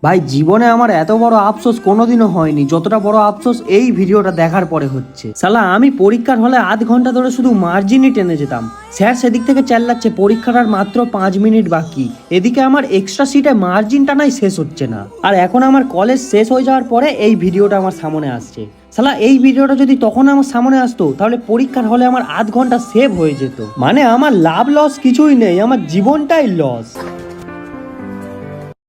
ভাই জীবনে আমার এত বড় আফসোস কোনোদিনও হয়নি যতটা বড় আফসোস এই ভিডিওটা দেখার পরে হচ্ছে। শালা আমি পরীক্ষার হলে আধ ঘন্টা ধরে শুধু মার্জিনই টেনে যেতাম, স্যার সেদিক থেকে চেল্লাচ্ছে পরীক্ষার আর মাত্র 5 মিনিট বাকি, এদিকে আমার এক্সট্রা সিটে মার্জিন টানাই শেষ হচ্ছে না। আর এখন আমার কলেজ শেষ হয়ে যাওয়ার পরে এই ভিডিওটা আমার সামনে আসছে। শালা এই ভিডিওটা যদি তখন আমার সামনে আসতো তাহলে পরীক্ষার হলে আমার আধ ঘন্টা সেভ হয়ে যেত। মানে আমার লাভ লস কিছুই নেই, আমার জীবনটাই লস।